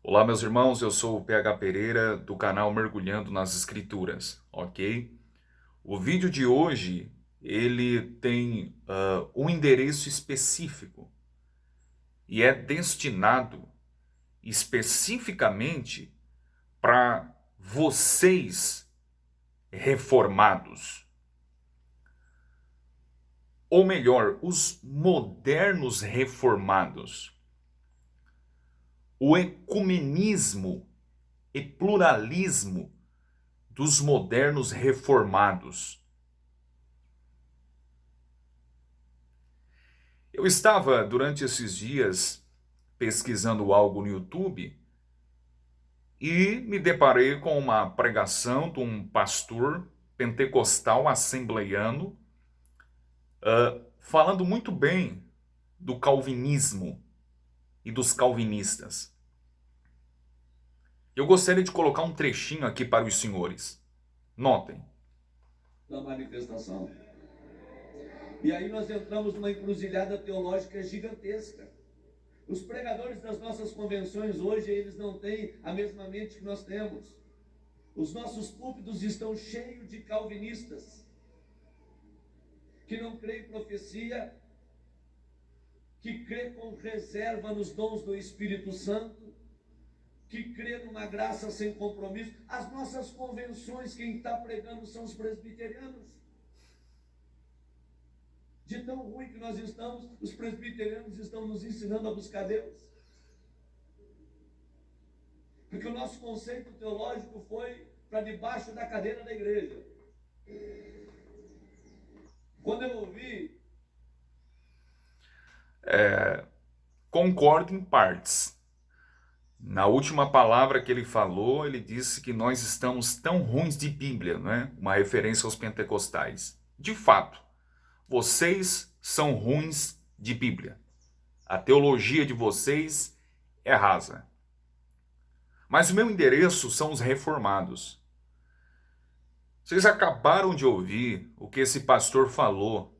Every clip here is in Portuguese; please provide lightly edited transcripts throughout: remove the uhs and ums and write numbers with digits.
Olá, meus irmãos, eu sou o PH Pereira do canal Mergulhando nas Escrituras, ok? O vídeo de hoje, ele tem um endereço específico e é destinado especificamente para vocês reformados, ou melhor, os modernos reformados. O ecumenismo e pluralismo dos modernos reformados. Eu estava, durante esses dias, pesquisando algo no YouTube e me deparei com uma pregação de um pastor pentecostal assembleiano, falando muito bem do calvinismo e dos calvinistas. Eu gostaria de colocar um trechinho aqui para os senhores. Notem. Da manifestação. E aí nós entramos numa encruzilhada teológica gigantesca. Os pregadores das nossas convenções hoje, eles não têm a mesma mente que nós temos. Os nossos púlpitos estão cheios de calvinistas, que não creem em profecia, que crê com reserva nos dons do Espírito Santo, que crê numa graça sem compromisso. As nossas convenções, quem está pregando são os presbiterianos. De tão ruim que nós estamos, os presbiterianos estão nos ensinando a buscar Deus. Porque o nosso conceito teológico foi para debaixo da cadeira da igreja. Quando eu ouvi... Concordo em partes. Na última palavra que ele falou, ele disse que nós estamos tão ruins de Bíblia, né? Uma referência aos pentecostais. De fato, vocês são ruins de Bíblia. A teologia de vocês é rasa. Mas o meu endereço são os reformados. Vocês acabaram de ouvir o que esse pastor falou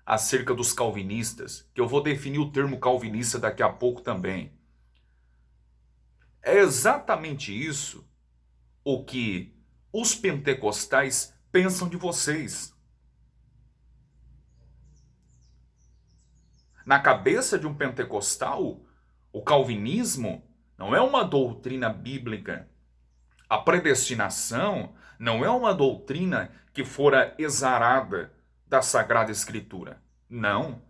acerca dos calvinistas, que eu vou definir o termo calvinista daqui a pouco também. É exatamente isso o que os pentecostais pensam de vocês. Na cabeça de um pentecostal, o calvinismo não é uma doutrina bíblica. A predestinação não é uma doutrina que fora exarada da Sagrada Escritura. Não.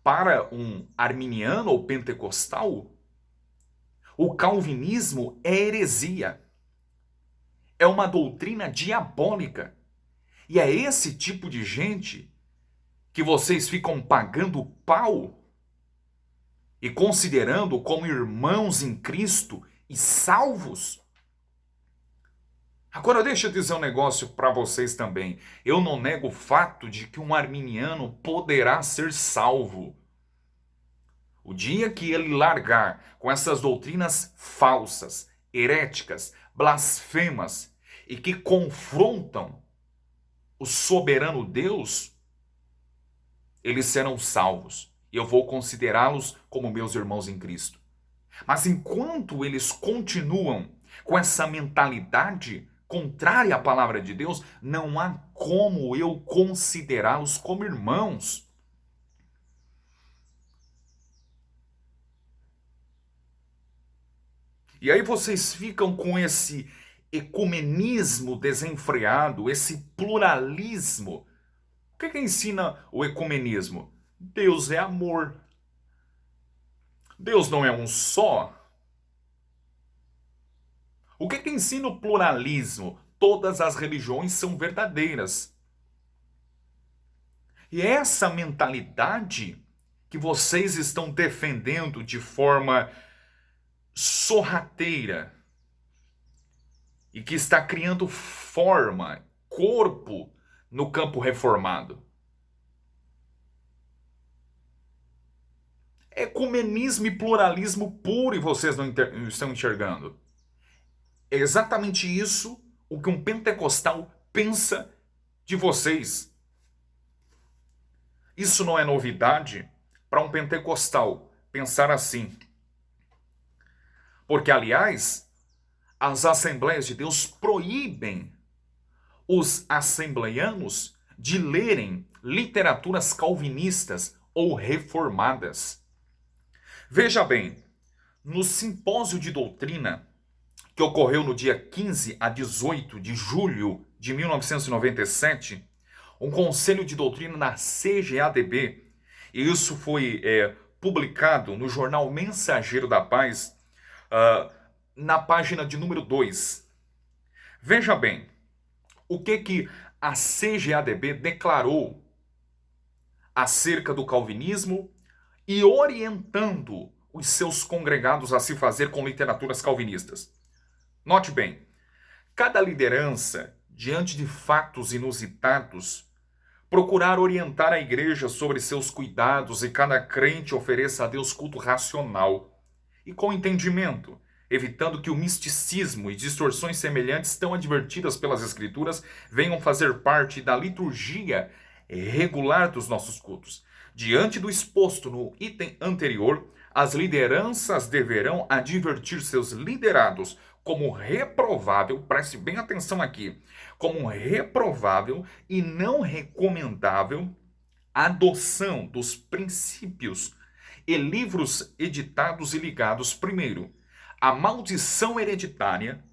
Para um arminiano ou pentecostal, o calvinismo é heresia. É uma doutrina diabólica. E é esse tipo de gente que vocês ficam pagando pau e considerando como irmãos em Cristo e salvos. Agora deixa eu dizer um negócio para vocês também. Eu não nego o fato de que um arminiano poderá ser salvo. O dia que ele largar com essas doutrinas falsas, heréticas, blasfemas e que confrontam o soberano Deus, eles serão salvos. E eu vou considerá-los como meus irmãos em Cristo. Mas enquanto eles continuam com essa mentalidade contrária à palavra de Deus, não há como eu considerá-los como irmãos. E aí vocês ficam com esse ecumenismo desenfreado, esse pluralismo. O que ensina o ecumenismo? Deus é amor. Deus não é um só. O que ensina o pluralismo? Todas as religiões são verdadeiras. E é essa mentalidade que vocês estão defendendo de forma sorrateira e que está criando forma, corpo no campo reformado. Ecumenismo e pluralismo puro e vocês não estão enxergando. É exatamente isso o que um pentecostal pensa de vocês. Isso não é novidade para um pentecostal pensar assim. Porque, aliás, as Assembleias de Deus proíbem os assembleianos de lerem literaturas calvinistas ou reformadas. Veja bem, no simpósio de doutrina que ocorreu no dia 15 a 18 de julho de 1997, um conselho de doutrina na CGADB, e isso foi publicado no jornal Mensageiro da Paz, na página de número 2. Veja bem, o que a CGADB declarou acerca do calvinismo e orientando os seus congregados a se fazer com literaturas calvinistas. Note bem, cada liderança, diante de fatos inusitados, procurar orientar a igreja sobre seus cuidados e cada crente ofereça a Deus culto racional e com entendimento, evitando que o misticismo e distorções semelhantes tão advertidas pelas Escrituras venham fazer parte da liturgia regular dos nossos cultos. Diante do exposto no item anterior, as lideranças deverão advertir seus liderados como reprovável, preste bem atenção aqui, como reprovável e não recomendável a adoção dos princípios e livros editados e ligados, primeiro, à maldição hereditária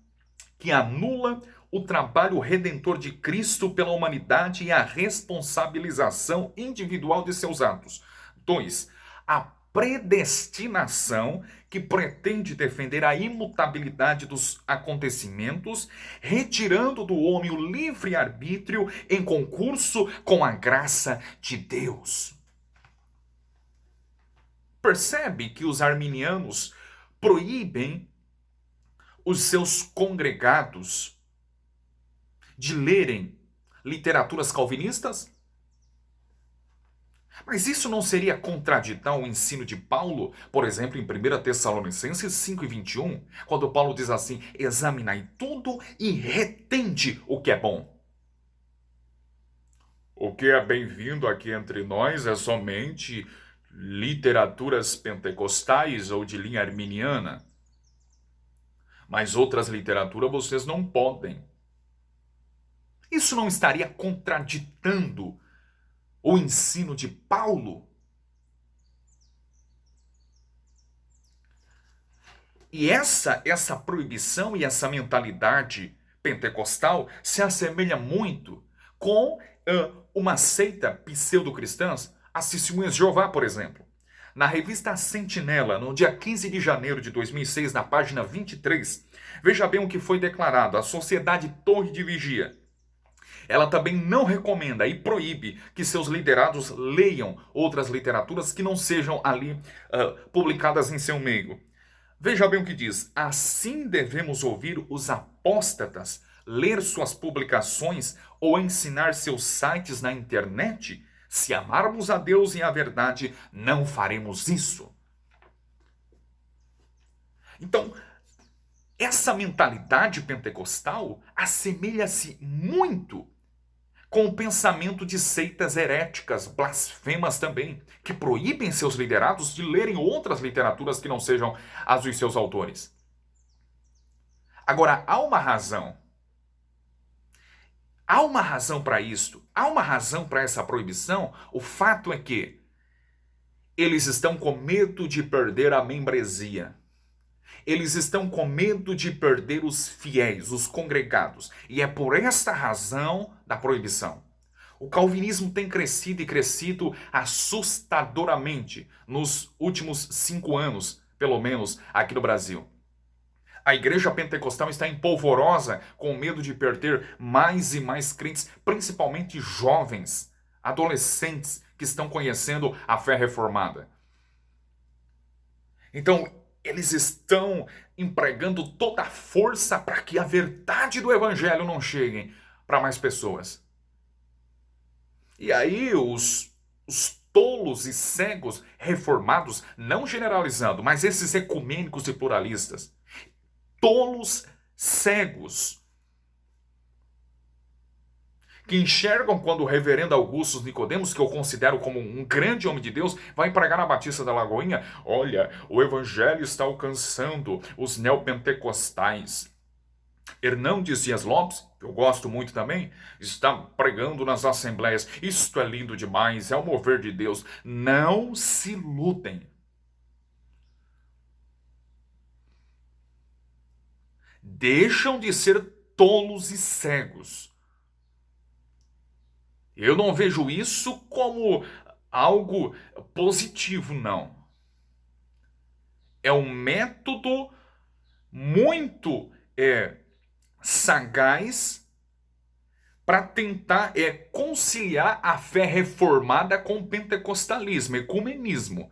que anula o trabalho redentor de Cristo pela humanidade e a responsabilização individual de seus atos. 2. A predestinação que pretende defender a imutabilidade dos acontecimentos, retirando do homem o livre-arbítrio em concurso com a graça de Deus. Percebe que os arminianos proíbem os seus congregados de lerem literaturas calvinistas? Mas isso não seria contraditar o ensino de Paulo, por exemplo, em 1 Tessalonicenses 5:21, quando Paulo diz assim: examinai tudo e retende o que é bom. O que é bem-vindo aqui entre nós é somente literaturas pentecostais ou de linha arminiana. Mas outras literaturas vocês não podem. Isso não estaria contraditando o ensino de Paulo? E essa proibição e essa mentalidade pentecostal se assemelha muito com uma seita pseudo-cristãs, as Testemunhas de Jeová, por exemplo. Na revista Sentinela, no dia 15 de janeiro de 2006, na página 23, veja bem o que foi declarado. A Sociedade Torre de Vigia, ela também não recomenda e proíbe que seus liderados leiam outras literaturas que não sejam ali publicadas em seu meio. Veja bem o que diz. Assim devemos ouvir os apóstatas ler suas publicações ou ensinar seus sites na internet? Se amarmos a Deus e a verdade, não faremos isso. Então, essa mentalidade pentecostal assemelha-se muito com o pensamento de seitas heréticas, blasfemas também, que proíbem seus liderados de lerem outras literaturas que não sejam as dos seus autores. Agora, há uma razão. Há uma razão para isto. Há uma razão para essa proibição. O fato é que eles estão com medo de perder a membresia. Eles estão com medo de perder os fiéis, os congregados. E é por esta razão da proibição. O calvinismo tem crescido e crescido assustadoramente nos últimos 5 anos, pelo menos aqui no Brasil. A igreja pentecostal está empolvorosa com medo de perder mais e mais crentes, principalmente jovens, adolescentes que estão conhecendo a fé reformada. Então, eles estão empregando toda a força para que a verdade do evangelho não chegue para mais pessoas. E aí os tolos e cegos reformados, não generalizando, mas esses ecumênicos e pluralistas, tolos cegos, que enxergam quando o reverendo Augusto Nicodemos, que eu considero como um grande homem de Deus, vai pregar na Batista da Lagoinha: olha, o evangelho está alcançando os neopentecostais. Hernandes Dias Lopes, que eu gosto muito também, está pregando nas assembleias. Isto é lindo demais, é o mover de Deus. Não se iludem. Deixam de ser tolos e cegos. Eu não vejo isso como algo positivo, não. É um método muito sagaz para tentar conciliar a fé reformada com o pentecostalismo, ecumenismo.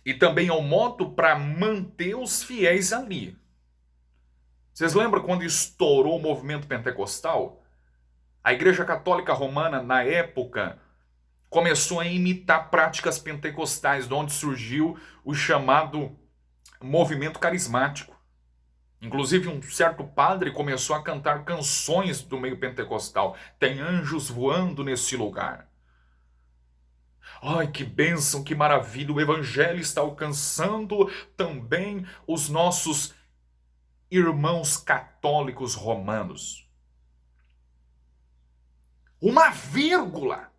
E também é um modo para manter os fiéis ali. Vocês lembram quando estourou o movimento pentecostal? A Igreja Católica Romana, na época, começou a imitar práticas pentecostais, de onde surgiu o chamado movimento carismático. Inclusive, um certo padre começou a cantar canções do meio pentecostal. Tem anjos voando nesse lugar. Ai, que bênção, que maravilha! O evangelho está alcançando também os nossos irmãos católicos romanos. Uma vírgula!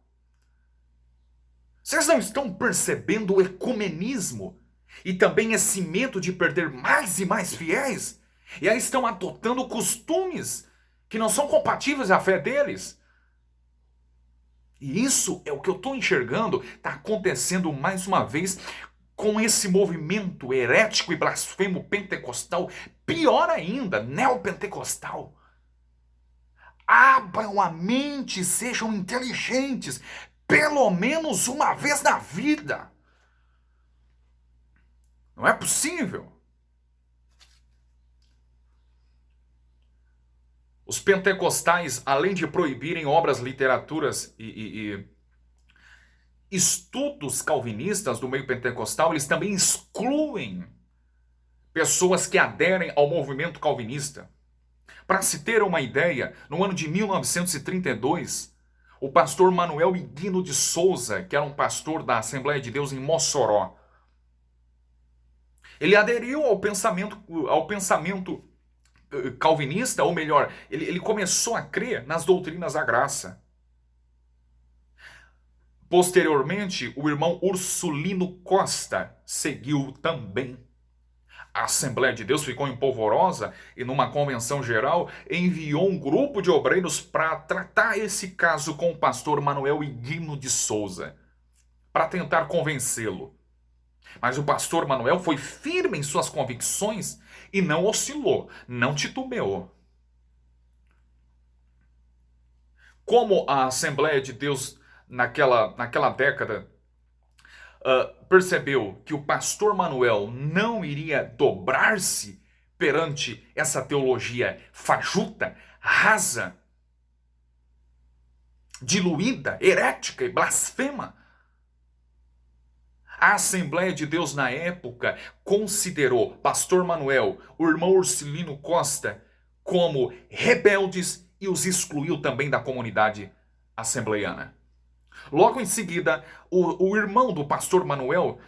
Vocês não estão percebendo o ecumenismo e também esse medo de perder mais e mais fiéis? E aí estão adotando costumes que não são compatíveis à fé deles. E isso é o que eu estou enxergando, está acontecendo mais uma vez com esse movimento herético e blasfemo pentecostal, pior ainda, neopentecostal. Abram a mente, sejam inteligentes, pelo menos uma vez na vida. Não é possível. Os pentecostais, além de proibirem obras, literaturas e estudos calvinistas do meio pentecostal, eles também excluem pessoas que aderem ao movimento calvinista. Para se ter uma ideia, no ano de 1932, o pastor Manuel Higino de Souza, que era um pastor da Assembleia de Deus em Mossoró, ele aderiu ao pensamento calvinista, ou melhor, ele começou a crer nas doutrinas da graça. Posteriormente, o irmão Ursulino Costa seguiu também. A Assembleia de Deus ficou empolvorosa e, numa convenção geral, enviou um grupo de obreiros para tratar esse caso com o pastor Manuel Higino de Souza, para tentar convencê-lo. Mas o pastor Manuel foi firme em suas convicções e não oscilou, não titubeou. Como a Assembleia de Deus naquela década percebeu que o pastor Manuel não iria dobrar-se perante essa teologia fajuta, rasa, diluída, herética e blasfema, a Assembleia de Deus na época considerou pastor Manuel, o irmão Ursulino Costa, como rebeldes e os excluiu também da comunidade assembleiana. Logo em seguida, o irmão do pastor Manuel,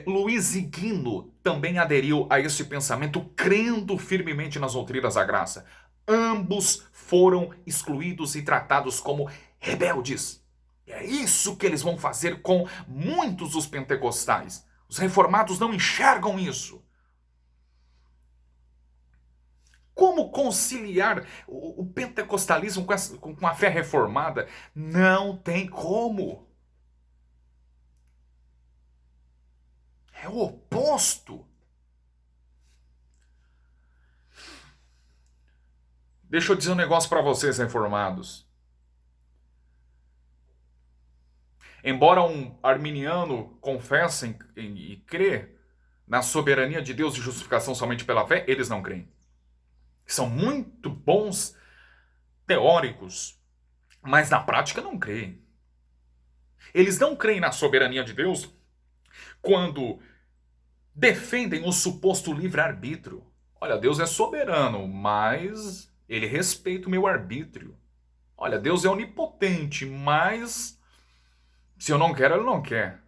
Luiz Higino, também aderiu a esse pensamento, crendo firmemente nas doutrinas da graça. Ambos foram excluídos e tratados como rebeldes. E é isso que eles vão fazer com muitos dos pentecostais. Os reformados não enxergam isso. Como conciliar o pentecostalismo com a fé reformada? Não tem como. É o oposto. Deixa eu dizer um negócio para vocês, reformados. Embora um arminiano confesse e crê na soberania de Deus e justificação somente pela fé, eles não creem. São muito bons teóricos, mas na prática não creem. Eles não creem na soberania de Deus quando defendem o suposto livre-arbítrio. Olha, Deus é soberano, mas ele respeita o meu arbítrio. Olha, Deus é onipotente, mas se eu não quero, ele não quer.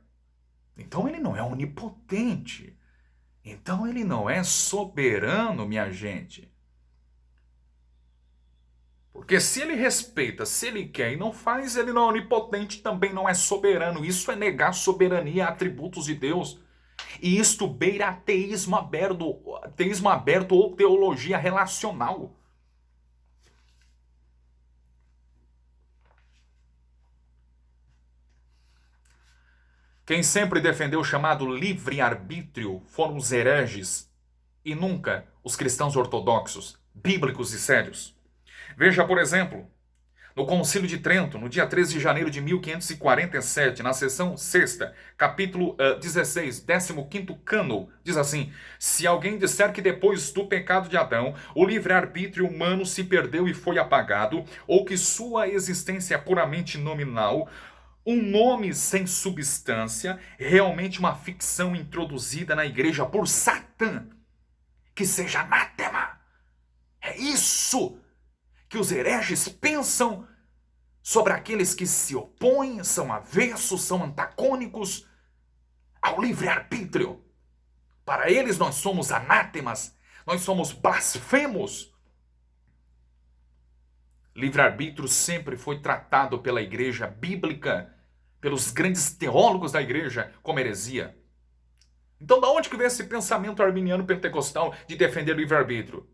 Então ele não é onipotente. Então ele não é soberano, minha gente. Porque se ele respeita, se ele quer e não faz, ele não é onipotente, também não é soberano. Isso é negar soberania, atributos de Deus. E isto beira ateísmo aberto ou teologia relacional. Quem sempre defendeu o chamado livre-arbítrio foram os hereges e nunca os cristãos ortodoxos, bíblicos e sérios. Veja, por exemplo, no Concílio de Trento, no dia 13 de janeiro de 1547, na seção 6ª, capítulo 16, 15º cânon, diz assim: se alguém disser que depois do pecado de Adão, o livre-arbítrio humano se perdeu e foi apagado, ou que sua existência é puramente nominal, um nome sem substância, realmente uma ficção introduzida na igreja por Satã, que seja anátema. É isso que os hereges pensam sobre aqueles que se opõem, são avessos, são antagônicos ao livre-arbítrio. Para eles nós somos anátemas, nós somos blasfemos. Livre-arbítrio sempre foi tratado pela igreja bíblica, pelos grandes teólogos da igreja, como heresia. Então, da onde que vem esse pensamento arminiano pentecostal de defender o livre-arbítrio?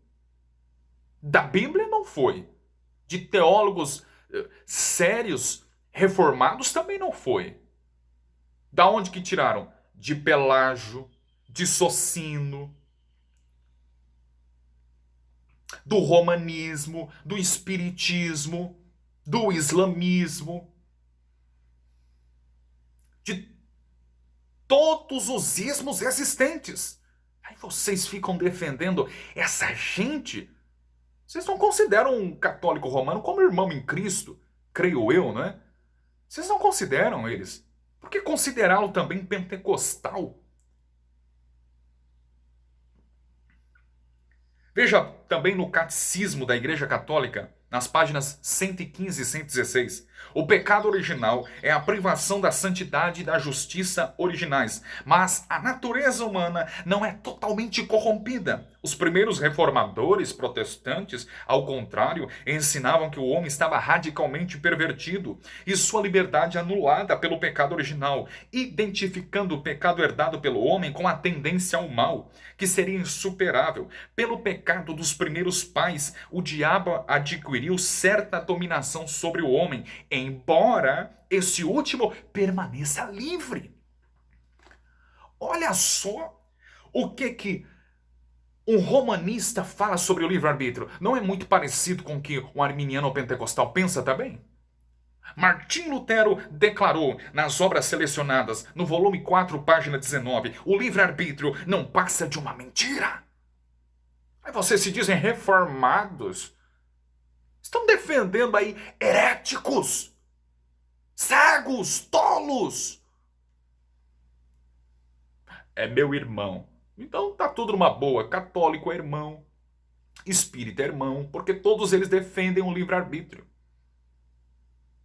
Da Bíblia não foi. De teólogos sérios, reformados, também não foi. Da onde que tiraram? De Pelágio, de Socino, do romanismo, do espiritismo, do islamismo, de todos os ismos existentes. Aí vocês ficam defendendo essa gente. Vocês não consideram um católico romano como irmão em Cristo, creio eu, não é? Vocês não consideram eles. Por que considerá-lo também pentecostal? Veja também no Catecismo da Igreja Católica, nas páginas 115 e 116. O pecado original é a privação da santidade e da justiça originais, mas a natureza humana não é totalmente corrompida. Os primeiros reformadores protestantes, ao contrário, ensinavam que o homem estava radicalmente pervertido e sua liberdade anulada pelo pecado original, identificando o pecado herdado pelo homem com a tendência ao mal, que seria insuperável. Pelo pecado dos primeiros pais, o diabo adquiriu certa dominação sobre o homem, embora esse último permaneça livre. Olha só o que um romanista fala sobre o livre-arbítrio. Não é muito parecido com o que um arminiano ou pentecostal pensa também? Martim Lutero declarou nas obras selecionadas, no volume 4, página 19, o livre-arbítrio não passa de uma mentira. Aí vocês se dizem reformados. Estão defendendo aí heréticos, cegos, tolos. É meu irmão. Então tá tudo numa boa. Católico é irmão, espírita é irmão, porque todos eles defendem o livre-arbítrio.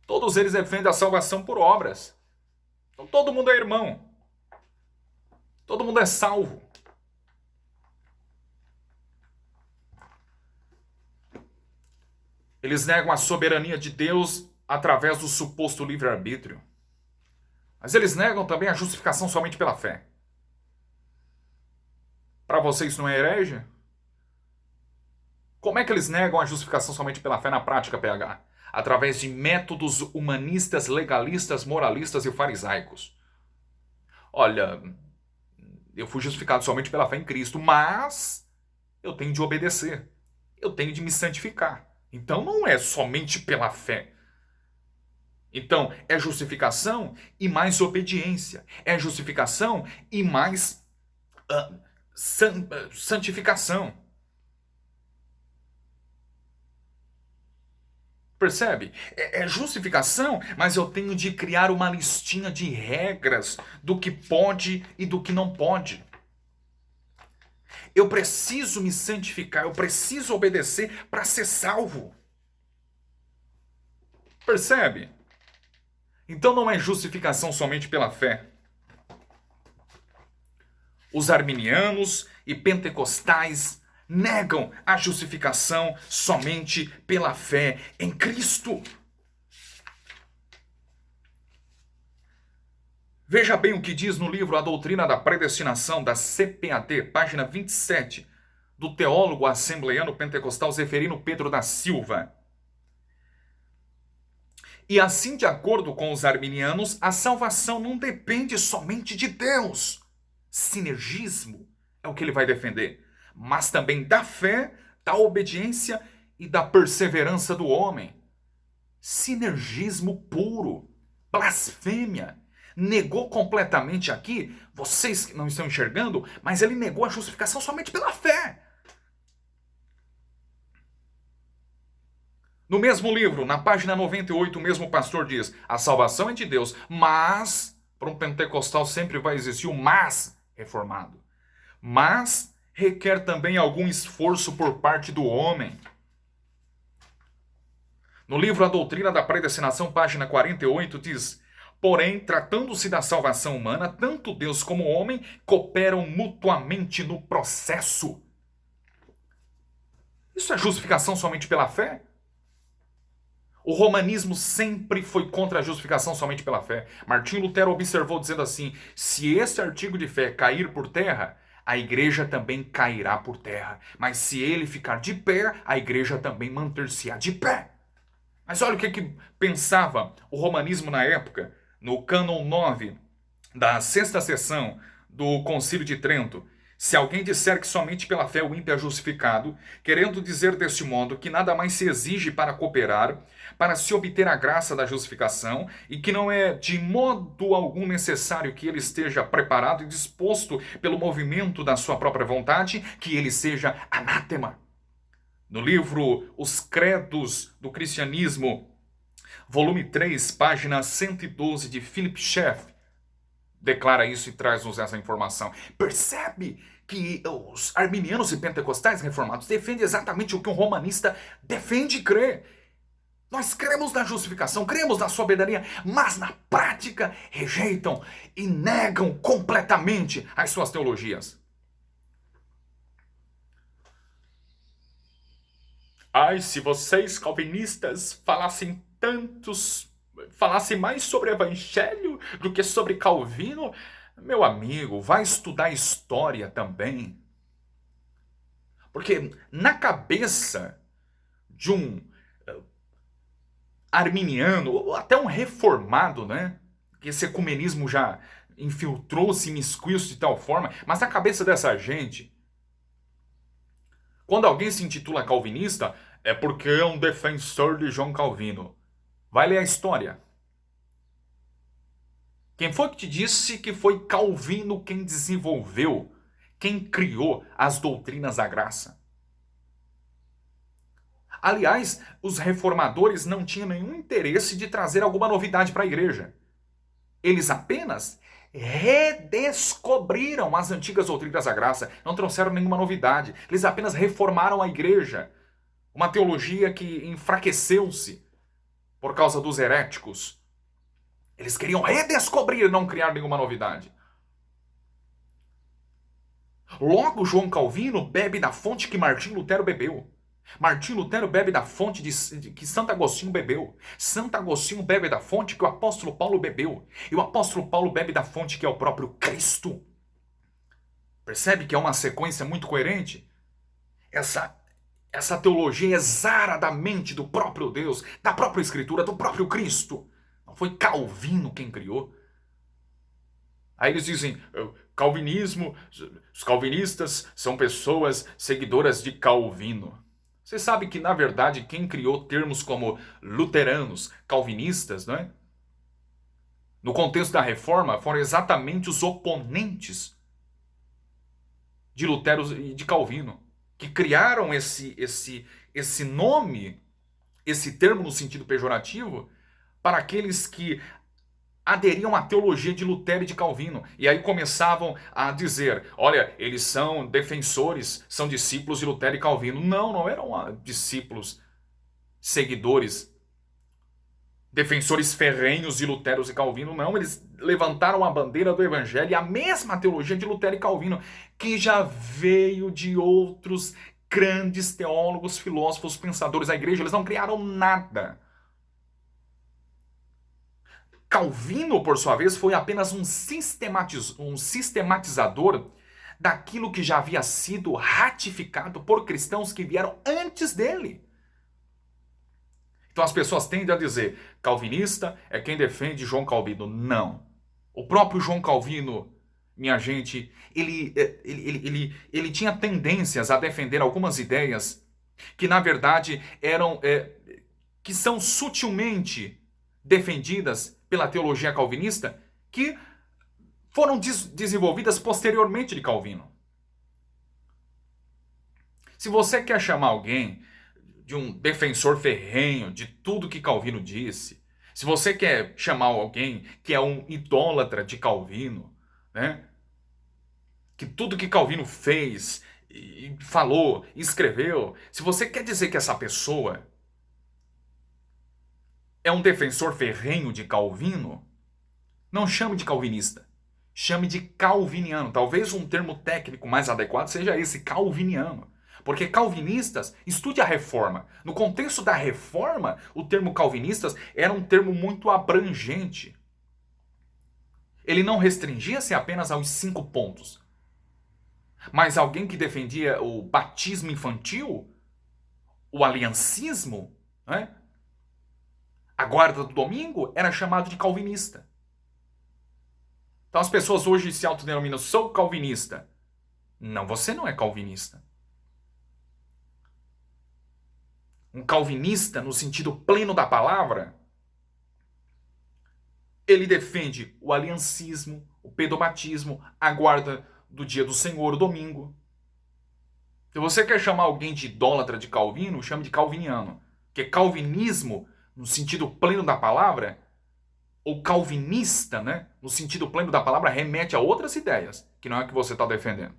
Todos eles defendem a salvação por obras. Então todo mundo é irmão. Todo mundo é salvo. Eles negam a soberania de Deus através do suposto livre-arbítrio. Mas eles negam também a justificação somente pela fé. Para vocês isso não é herege? Como é que eles negam a justificação somente pela fé na prática, PH? Através de métodos humanistas, legalistas, moralistas e farisaicos. Olha, eu fui justificado somente pela fé em Cristo, mas eu tenho de obedecer. Eu tenho de me santificar. Então não é somente pela fé. Então é justificação e mais obediência. É justificação e mais santificação. Percebe? É justificação, mas eu tenho de criar uma listinha de regras do que pode e do que não pode. Eu preciso me santificar, eu preciso obedecer para ser salvo. Percebe? Então não é justificação somente pela fé. Os arminianos e pentecostais negam a justificação somente pela fé em Cristo. Veja bem o que diz no livro A Doutrina da Predestinação, da CPAD, página 27, do teólogo assembleiano pentecostal Zeferino Pedro da Silva. E assim, de acordo com os arminianos, a salvação não depende somente de Deus. Sinergismo é o que ele vai defender, mas também da fé, da obediência e da perseverança do homem. Sinergismo puro, blasfêmia. Negou completamente aqui, vocês que não estão enxergando, mas ele negou a justificação somente pela fé. No mesmo livro, na página 98, o mesmo pastor diz: a salvação é de Deus, mas, para um pentecostal sempre vai existir o mas reformado. Mas requer também algum esforço por parte do homem. No livro A Doutrina da Predestinação, página 48, diz: porém, tratando-se da salvação humana, tanto Deus como o homem cooperam mutuamente no processo. Isso é justificação somente pela fé? O romanismo sempre foi contra a justificação somente pela fé. Martinho Lutero observou dizendo assim: se este artigo de fé cair por terra, a igreja também cairá por terra. Mas se ele ficar de pé, a igreja também manter-se-á de pé. Mas olha o que pensava o romanismo na época, no cânon 9 da sexta sessão do Concílio de Trento. Se alguém disser que somente pela fé o ímpio é justificado, querendo dizer deste modo que nada mais se exige para cooperar, para se obter a graça da justificação, e que não é de modo algum necessário que ele esteja preparado e disposto pelo movimento da sua própria vontade, que ele seja anátema. No livro Os Credos do Cristianismo, volume 3, página 112, de Philip Schaff, declara isso e traz-nos essa informação. Percebe que os arminianos e pentecostais reformados defendem exatamente o que um romanista defende e crê. Nós cremos na justificação, cremos na soberania, mas na prática rejeitam e negam completamente as suas teologias. Ai, se vocês calvinistas falassem mais sobre o Evangelho do que sobre Calvino, meu amigo, vai estudar história também. Porque na cabeça de um arminiano, ou até um reformado, né? Que esse ecumenismo já infiltrou-se, imiscuiu-se de tal forma, mas na cabeça dessa gente, quando alguém se intitula calvinista, é porque é um defensor de João Calvino. Vai ler a história. Quem foi que te disse que foi Calvino quem desenvolveu, quem criou as doutrinas da graça? Aliás, os reformadores não tinham nenhum interesse de trazer alguma novidade para a igreja. Eles apenas redescobriram as antigas doutrinas da graça, não trouxeram nenhuma novidade. Eles apenas reformaram a igreja. Uma teologia que enfraqueceu-se por causa dos heréticos. Eles queriam redescobrir e não criar nenhuma novidade. Logo, João Calvino bebe da fonte que Martinho Lutero bebeu. Martinho Lutero bebe da fonte que Santo Agostinho bebeu. Santo Agostinho bebe da fonte que o apóstolo Paulo bebeu. E o apóstolo Paulo bebe da fonte que é o próprio Cristo. Percebe que é uma sequência muito coerente? Essa teologia exara da mente do próprio Deus, da própria Escritura, do próprio Cristo. Não foi Calvino quem criou. Aí eles dizem, calvinismo, os calvinistas são pessoas seguidoras de Calvino. Você sabe que, na verdade, quem criou termos como luteranos, calvinistas, não é? No contexto da reforma, foram exatamente os oponentes de Lutero e de Calvino, que criaram esse nome, esse termo no sentido pejorativo, para aqueles que aderiam à teologia de Lutero e de Calvino. E aí começavam a dizer, olha, eles são defensores, são discípulos de Lutero e Calvino. Não eram discípulos, seguidores defensores ferrenhos de Lutero e Calvino, não. Eles levantaram a bandeira do Evangelho e a mesma teologia de Lutero e Calvino, que já veio de outros grandes teólogos, filósofos, pensadores da igreja. Eles não criaram nada. Calvino, por sua vez, foi apenas um sistematizador daquilo que já havia sido ratificado por cristãos que vieram antes dele. Então as pessoas tendem a dizer, calvinista é quem defende João Calvino. Não. O próprio João Calvino, minha gente, ele tinha tendências a defender algumas ideias que, na verdade, que são sutilmente defendidas pela teologia calvinista, que foram desenvolvidas posteriormente de Calvino. Se você quer chamar alguém de um defensor ferrenho de tudo que Calvino disse, se você quer chamar alguém que é um idólatra de Calvino, né, que tudo que Calvino fez, e falou, escreveu, se você quer dizer que essa pessoa é um defensor ferrenho de Calvino, não chame de calvinista, chame de calviniano. Talvez um termo técnico mais adequado seja esse, calviniano. Porque calvinistas, estude a reforma. No contexto da reforma, o termo calvinistas era um termo muito abrangente. Ele não restringia-se apenas aos 5 pontos. Mas alguém que defendia o batismo infantil, o aliancismo, né? A guarda do domingo, era chamado de calvinista. Então as pessoas hoje se autodenominam, sou calvinista. Não, você não é calvinista. Um calvinista, no sentido pleno da palavra, ele defende o aliancismo, o pedobatismo, a guarda do dia do Senhor, o domingo. Se você quer chamar alguém de idólatra de Calvino, chame de calviniano. Porque calvinismo, no sentido pleno da palavra, ou calvinista, né, no sentido pleno da palavra, remete a outras ideias, que não é a que você está defendendo.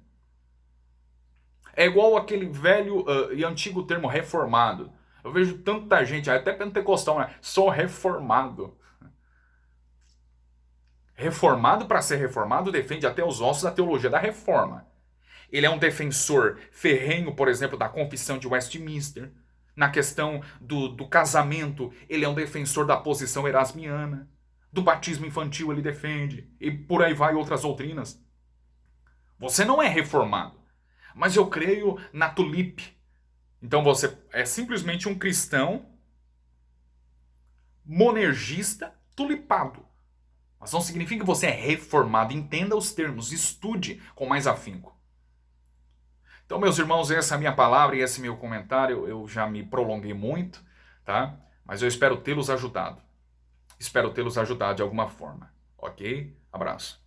É igual aquele velho e antigo termo reformado. Eu vejo tanta gente, até pentecostal, né? Sou reformado. Reformado, para ser reformado, defende até os ossos da teologia da reforma. Ele é um defensor ferrenho, por exemplo, da Confissão de Westminster. Na questão do casamento, ele é um defensor da posição erasmiana. Do batismo infantil ele defende. E por aí vai outras doutrinas. Você não é reformado. Mas eu creio na tulipe. Então você é simplesmente um cristão monergista tulipado. Mas não significa que você é reformado. Entenda os termos, estude com mais afinco. Então, meus irmãos, essa é a minha palavra e esse é meu comentário. Eu já me prolonguei muito, tá? Mas eu espero tê-los ajudado. Espero tê-los ajudado de alguma forma. Ok? Abraço.